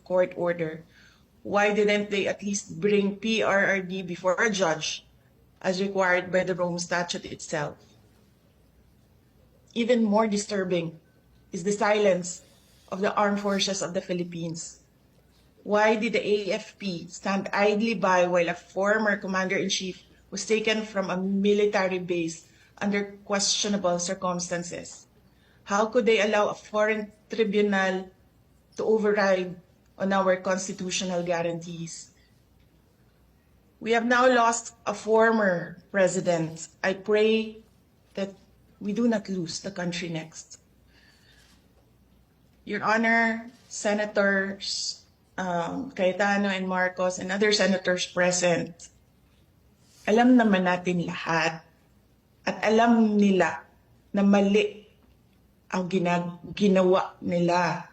court order, why didn't they at least bring PRRD before a judge as required by the Rome Statute itself? Even more disturbing is the silence of the armed forces of the Philippines. Why did the AFP stand idly by while a former commander-in-chief was taken from a military base under questionable circumstances? How could they allow a foreign tribunal to override on our constitutional guarantees? We have now lost a former president. I pray that we do not lose the country next. Your Honor, Senators Cayetano and Marcos and other senators present, alam naman natin lahat at alam nila na mali ang ginawa nila.